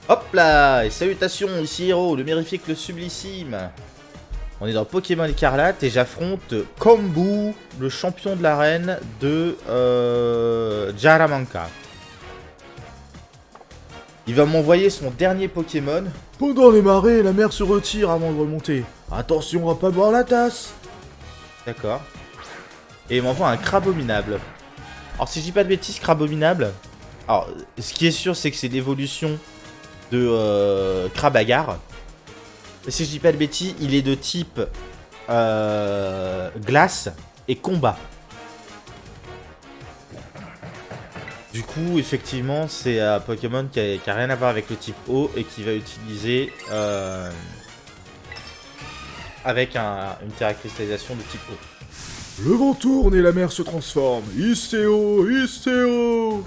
Hop là, et salutations, ici Hero, le mirifique, le sublissime. On est dans Pokémon Écarlate et j'affronte Kombu, le champion de l'arène de Jaramanca. Il va m'envoyer son dernier Pokémon. Pendant les marées, la mer se retire avant de remonter. Attention à pas boire la tasse. D'accord. Et il m'envoie un Crabominable. Alors si je dis pas de bêtises, Crabominable. Alors, ce qui est sûr, c'est que c'est l'évolution de Crabagar. Et si je dis pas de bêtises, il est de type glace et combat. Du coup, effectivement, c'est un Pokémon qui a rien à voir avec le type eau et qui va utiliser avec une caractérisation de type eau. Le vent tourne et la mer se transforme. Iseo, Iseo.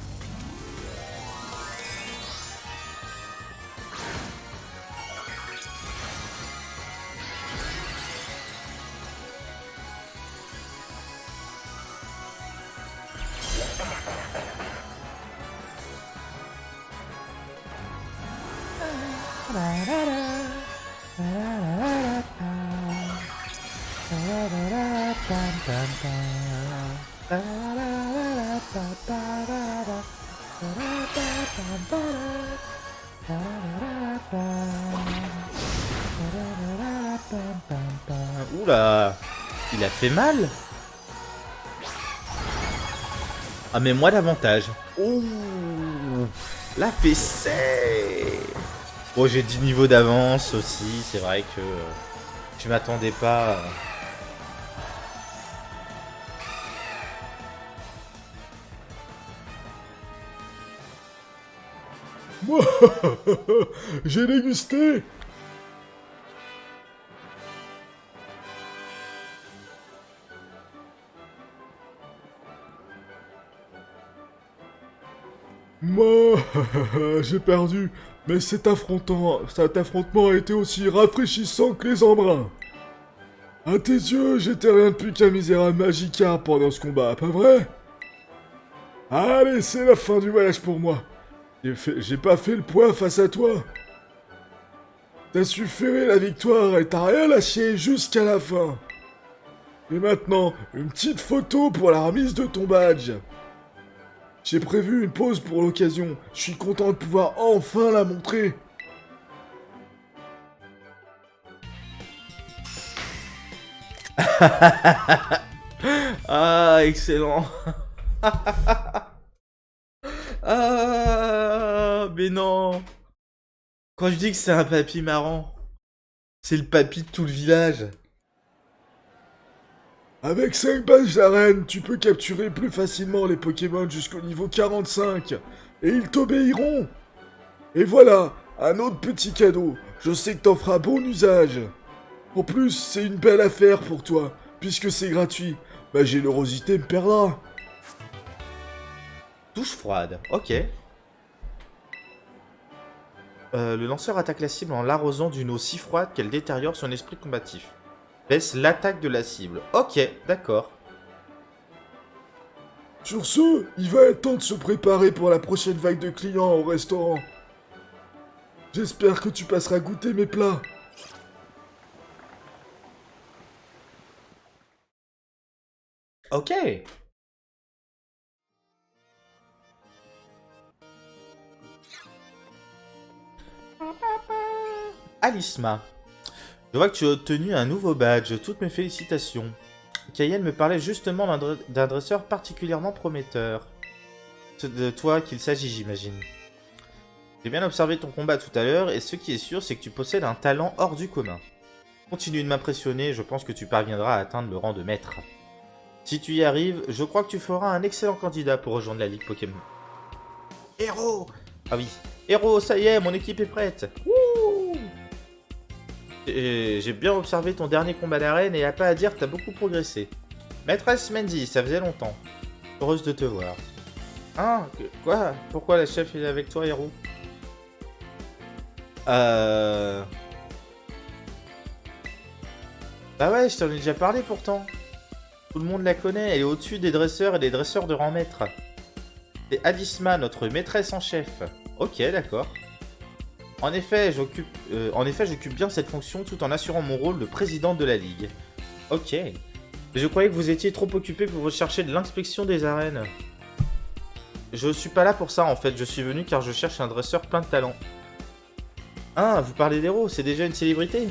Oula, il a fait mal. Ah mais moi davantage. Ouh, la fessée. Bon, j'ai 10 niveaux d'avance aussi, c'est vrai que je m'attendais pas. Moi, j'ai dégusté. Moi, j'ai perdu, mais cet affrontement a été aussi rafraîchissant que les embruns. À tes yeux, j'étais rien de plus qu'un misérable Magikarp pendant ce combat, pas vrai? Allez, c'est la fin du voyage pour moi. J'ai pas fait le poids face à toi. T'as su ferrer la victoire et t'as rien lâché jusqu'à la fin. Et maintenant, une petite photo pour la remise de ton badge. J'ai prévu une pause pour l'occasion. Je suis content de pouvoir enfin la montrer. Ah, excellent. Ah, mais non. Quand je dis que c'est un papy marrant, c'est le papy de tout le village. Avec 5 badges d'arène, tu peux capturer plus facilement les Pokémon jusqu'au niveau 45. Et ils t'obéiront. Et voilà, un autre petit cadeau. Je sais que t'en feras bon usage. En plus, c'est une belle affaire pour toi, puisque c'est gratuit. Ma générosité me perdra. Touche froide, ok. Le lanceur attaque la cible en l'arrosant d'une eau si froide qu'elle détériore son esprit combatif. Baisse l'attaque de la cible. Ok, d'accord. Sur ce, il va être temps de se préparer pour la prochaine vague de clients au restaurant. J'espère que tu passeras goûter mes plats. Ok. Alisma. Je vois que tu as obtenu un nouveau badge. Toutes mes félicitations. Kayel me parlait justement d'un dresseur particulièrement prometteur. C'est de toi qu'il s'agit, j'imagine. J'ai bien observé ton combat tout à l'heure, et ce qui est sûr, c'est que tu possèdes un talent hors du commun. Continue de m'impressionner, je pense que tu parviendras à atteindre le rang de maître. Si tu y arrives, je crois que tu feras un excellent candidat pour rejoindre la Ligue Pokémon. Héros! Ah oui. Héros, ça y est, mon équipe est prête. Wouh! J'ai bien observé ton dernier combat d'arène et y a pas à dire que t'as beaucoup progressé. Maîtresse Mandy, ça faisait longtemps. Heureuse de te voir. Hein? Quoi? Pourquoi la chef est avec toi, Héros? Bah ouais, je t'en ai déjà parlé pourtant. Tout le monde la connaît, elle est au-dessus des dresseurs et des dresseurs de rang maître. C'est Alisma, notre maîtresse en chef. Ok, d'accord. En effet, j'occupe bien cette fonction tout en assurant mon rôle de président de la ligue. Ok. Mais je croyais que vous étiez trop occupé pour rechercher de l'inspection des arènes. Je suis pas là pour ça en fait, je suis venu car je cherche un dresseur plein de talent. Ah, vous parlez d'Hero, c'est déjà une célébrité.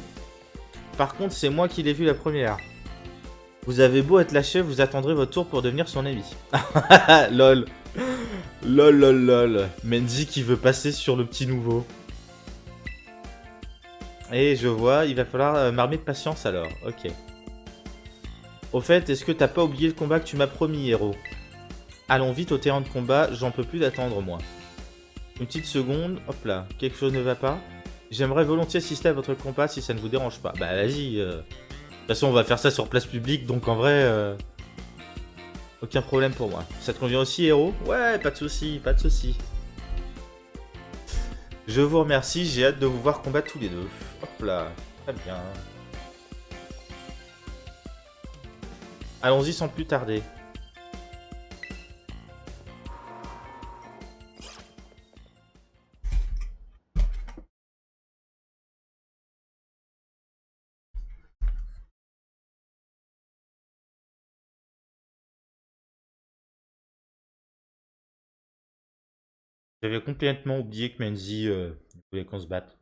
Par contre, c'est moi qui l'ai vu la première. Vous avez beau être lâché, vous attendrez votre tour pour devenir son ami. Lol. Lol lol lol. Menzi qui veut passer sur le petit nouveau. Et je vois, il va falloir m'armer de patience alors. Ok. Au fait, est-ce que t'as pas oublié le combat que tu m'as promis, héros? Allons vite au terrain de combat, j'en peux plus d'attendre moi. Une petite seconde, hop là, quelque chose ne va pas. J'aimerais volontiers assister à votre combat si ça ne vous dérange pas. Bah vas-y. De toute façon, on va faire ça sur place publique, donc en vrai... aucun problème pour moi. Ça te convient aussi, héros? Ouais, pas de soucis, pas de soucis. Je vous remercie, j'ai hâte de vous voir combattre tous les deux. Hop là, très bien. Allons-y sans plus tarder. J'avais complètement oublié que Menzi voulait qu'on se batte.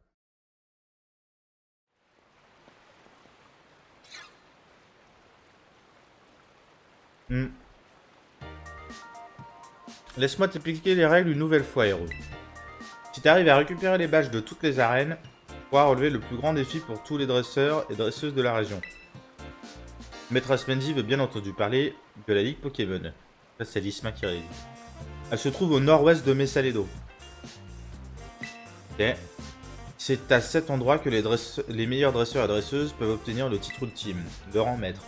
Laisse-moi t'expliquer les règles une nouvelle fois, héros. Si t'arrives à récupérer les badges de toutes les arènes, tu pourras relever le plus grand défi pour tous les dresseurs et dresseuses de la région. Maîtresse Menzi veut bien entendu parler de la Ligue Pokémon. Là, c'est Lisma qui rédige. Elle se trouve au nord-ouest de Mesaledo. Ok. C'est à cet endroit que les meilleurs dresseurs et dresseuses peuvent obtenir le titre ultime, le rang maître.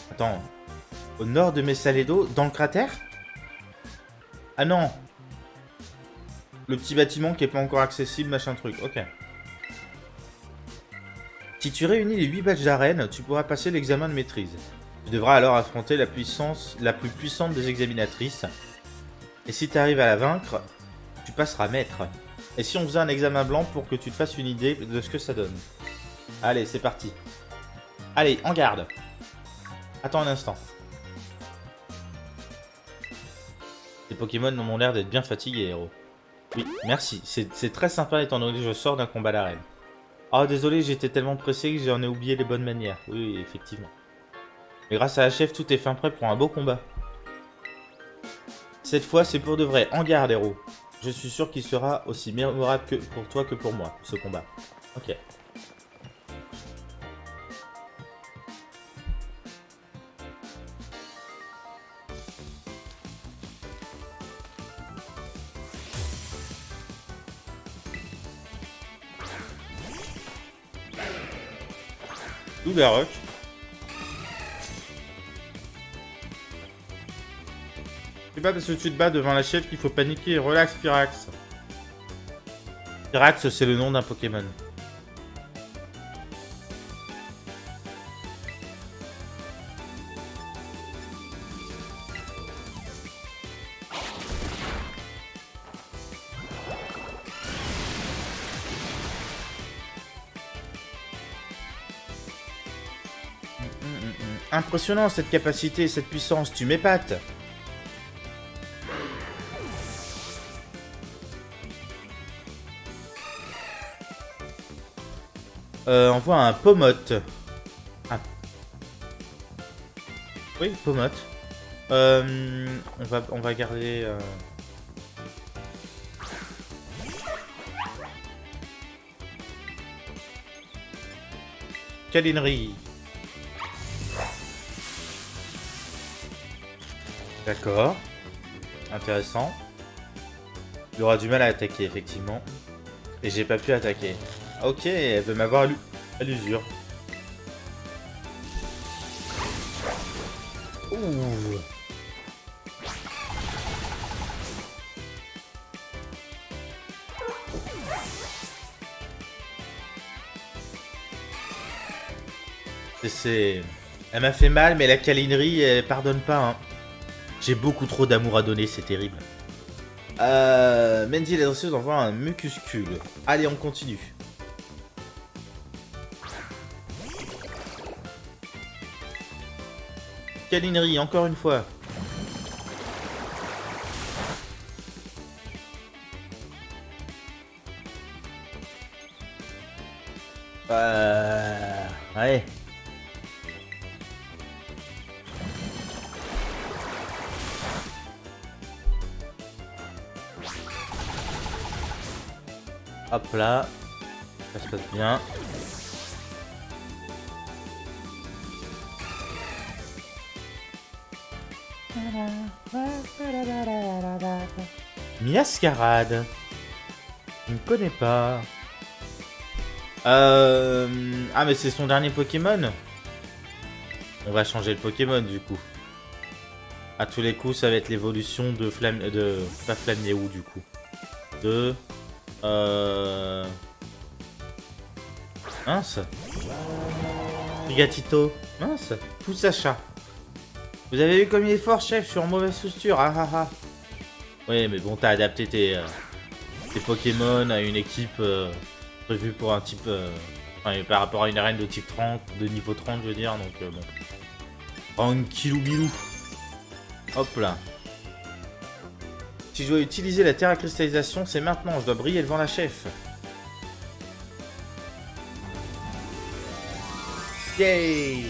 Attends, au nord de Mesaledo, dans le cratère? Ah non! Le petit bâtiment qui est pas encore accessible, machin truc, ok. Si tu réunis les 8 badges d'arène, tu pourras passer l'examen de maîtrise. Tu devras alors affronter la plus puissante des examinatrices. Et si tu arrives à la vaincre, tu passeras maître. Et si on faisait un examen blanc pour que tu te fasses une idée de ce que ça donne? Allez, c'est parti. Allez, en garde. Attends un instant. Les Pokémon ont l'air d'être bien fatigués, héros. Oui, merci. C'est très sympa étant donné que je sors d'un combat d'arène. Oh, désolé, j'étais tellement pressé que j'en ai oublié les bonnes manières. Oui, effectivement. Mais grâce à la chef, tout est fin prêt pour un beau combat. Cette fois, c'est pour de vrai. En garde, héros. Je suis sûr qu'il sera aussi mémorable que pour toi que pour moi, ce combat. Ok. Dougarok. C'est pas parce que tu te bats devant la chef qu'il faut paniquer. Relax, Pyrax. Pyrax, c'est le nom d'un Pokémon. Impressionnant cette capacité et cette puissance, tu m'épates. On voit un Pomote. Ah. Oui, Pomote. On va garder... Calinerie. D'accord. Intéressant. Il aura du mal à attaquer, effectivement. Et j'ai pas pu attaquer. Ok, elle veut m'avoir à l'usure. Ouh. Elle m'a fait mal, mais la câlinerie, elle pardonne pas, hein. J'ai beaucoup trop d'amour à donner, c'est terrible. Mandy la dresseuse envoie un mucuscule. Allez, on continue. Câlinerie, encore une fois. Ouais. Hop là. Ça se passe bien. Miascarade. Je ne connais pas. Ah mais c'est son dernier Pokémon. On va changer le Pokémon du coup. À tous les coups ça va être l'évolution de Flamme... Pas Flaméou du coup. De... Mince. Rigatito. Mince. Poussacha. Vous avez vu comme il est fort, chef? Je suis en mauvaise posture. Ah ah ah. Oui, mais bon, t'as adapté tes Pokémon à une équipe prévue pour un type... enfin, par rapport à une arène de type 30, de niveau 30, je veux dire, donc bon. Tranquillou bilou. Hop là. Si je dois utiliser la terre à cristallisation, c'est maintenant. Je dois briller devant la chef. Yay!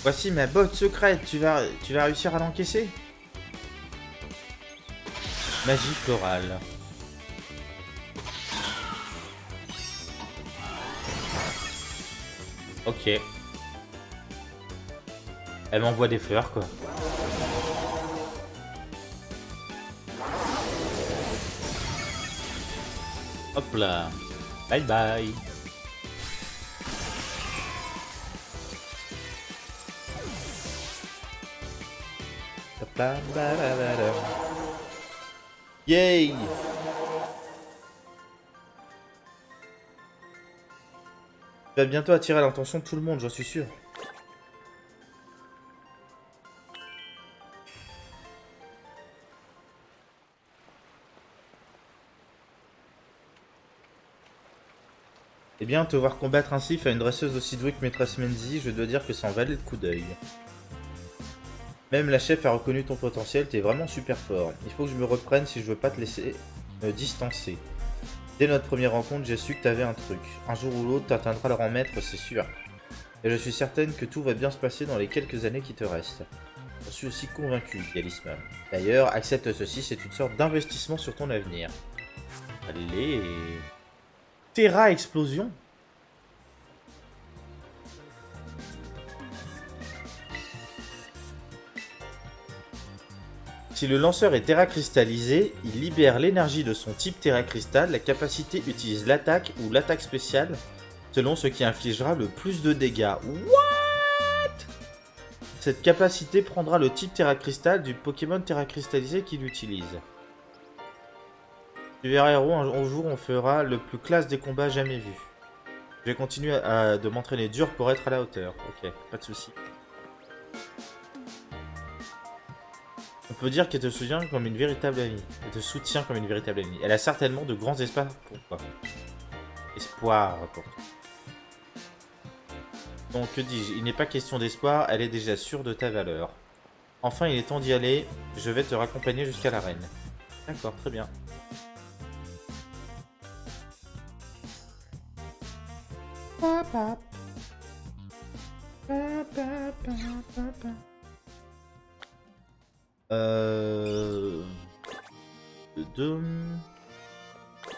Voici ma botte secrète, tu vas réussir à l'encaisser? Magie florale. Ok. Elle m'envoie des fleurs, quoi. Hop là. Bye bye. Hop là. Yay! Tu vas bientôt attirer l'attention de tout le monde, j'en suis sûr. Eh bien, te voir combattre ainsi face à une dresseuse aussi douée que maîtresse Menzi, je dois dire que ça en valait le coup d'œil. Même la chef a reconnu ton potentiel, t'es vraiment super fort. Il faut que je me reprenne si je veux pas te laisser me distancer. Dès notre première rencontre, j'ai su que t'avais un truc. Un jour ou l'autre, t'atteindras le rang maître, c'est sûr. Et je suis certaine que tout va bien se passer dans les quelques années qui te restent. Je suis aussi convaincu, Galisma. D'ailleurs, accepte ceci, c'est une sorte d'investissement sur ton avenir. Allez... Terra Explosion. Si le lanceur est Terra cristallisé, il libère l'énergie de son type Terra Cristal. La capacité utilise l'attaque ou l'attaque spéciale selon ce qui infligera le plus de dégâts. What? Cette capacité prendra le type Terra Cristal du Pokémon Terra cristallisé qu'il utilise. Tu verras, héros, un jour on fera le plus classe des combats jamais vus. Je vais continuer de m'entraîner dur pour être à la hauteur. Ok, pas de soucis. On peut dire qu'elle te soutient comme une véritable amie. Elle te soutient comme une véritable amie. Elle a certainement de grands espoirs pour toi. Espoir pour toi. Donc, que dis-je? Il n'est pas question d'espoir, elle est déjà sûre de ta valeur. Enfin, il est temps d'y aller. Je vais te raccompagner jusqu'à l'arène. D'accord, très bien.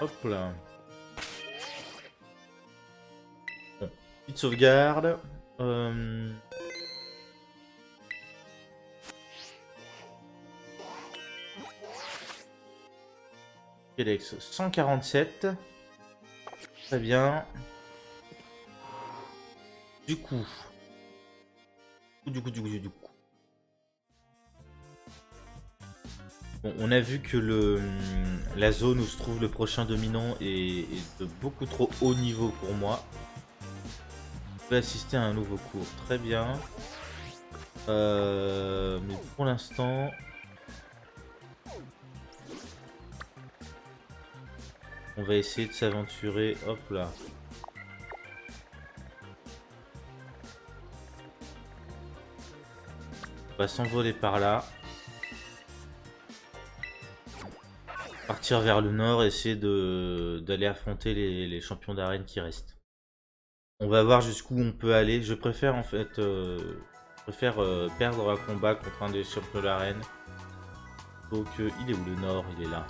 Hop là. Bon, petite sauvegarde. Alex, 147. Très bien. Du coup. Bon, on a vu que la zone où se trouve le prochain dominant est de beaucoup trop haut niveau pour moi. Je vais assister à un nouveau cours. Très bien. Mais pour l'instant... On va essayer de s'aventurer. Hop là. On va s'envoler par là. Partir vers le nord, essayer d'aller affronter les champions d'arène qui restent. On va voir jusqu'où on peut aller. Je préfère en fait perdre un combat contre un des champions d'arène. Donc il est où le nord? Il est là.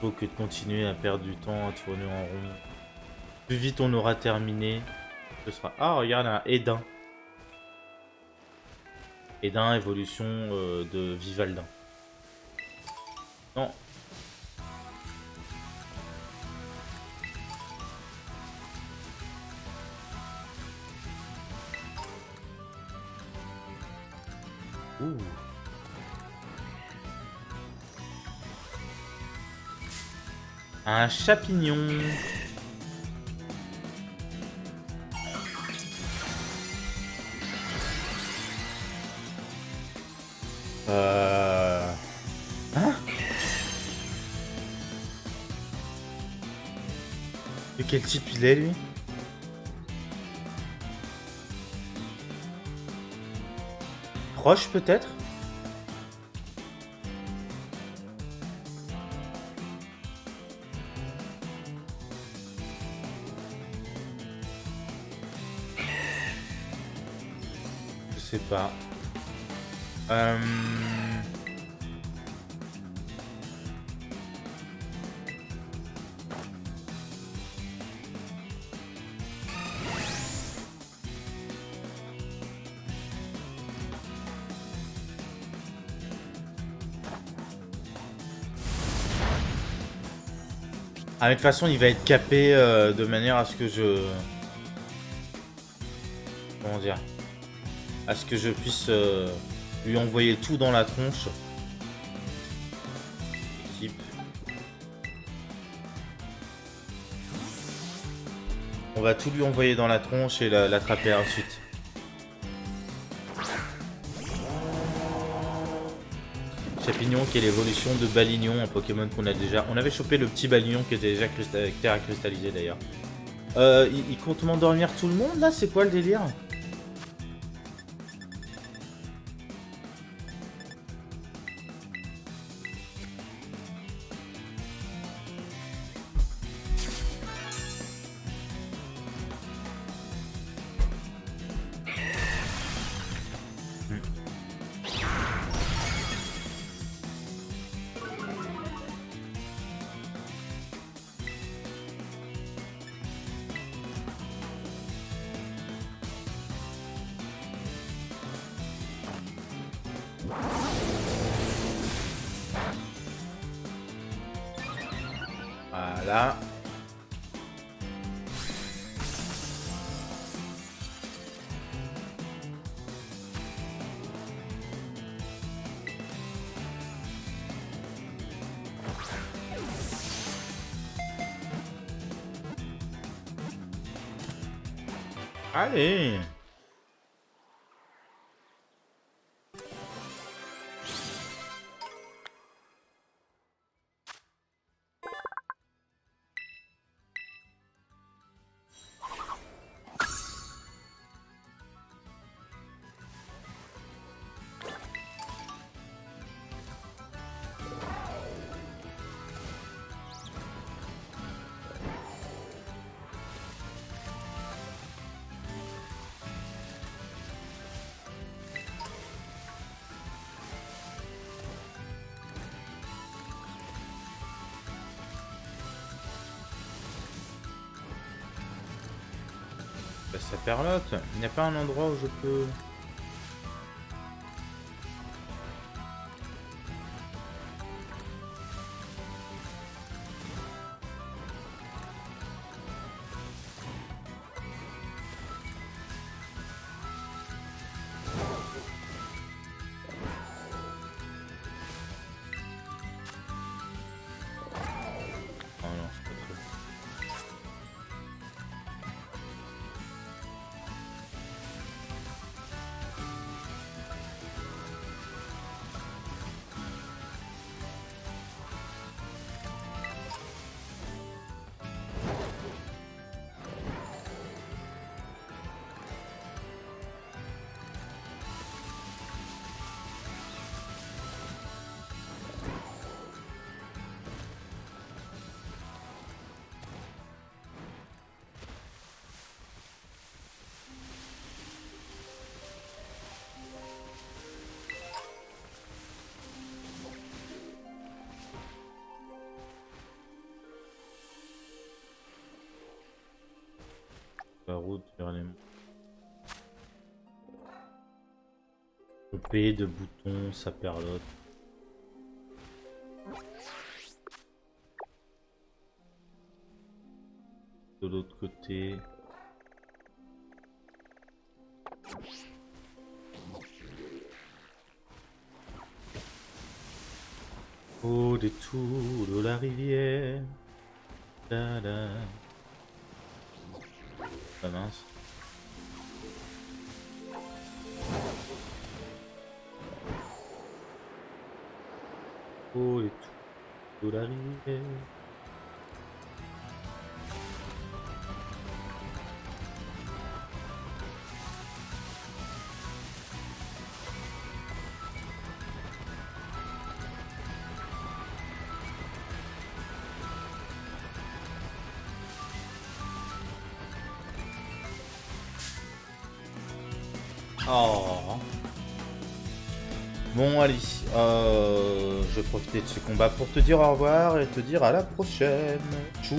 Plutôt que de continuer à perdre du temps, à tourner en rond. Plus vite on aura terminé, ce sera... Ah, regarde, un Edin. Edin, évolution de Vivaldin. Non. Ouh. Un chapignon. Hein? De quel type il est, lui? Proche, peut-être? Je sais pas. Ah, mais de toute façon, il va être capé de manière à ce que je... Comment dire? À ce que je puisse lui envoyer tout dans la tronche. Équipe. On va tout lui envoyer dans la tronche et l'attraper ensuite. Chapignon qui est l'évolution de Balignon, un Pokémon qu'on a déjà... On avait chopé le petit Balignon qui était déjà terre cristallisé d'ailleurs. Il compte m'endormir tout le monde là? C'est quoi le délire? Voilà. Allez. Sa perlotte. Il n'y a pas un endroit où je peux... la route vers les monts. Choper de boutons, ça perlote. De l'autre côté. Au détour de la rivière. Da, da. Ah mince. Au détour de la rivière. Oh. Bon, allez, je vais profiter de ce combat pour te dire au revoir et te dire à la prochaine. Tchou.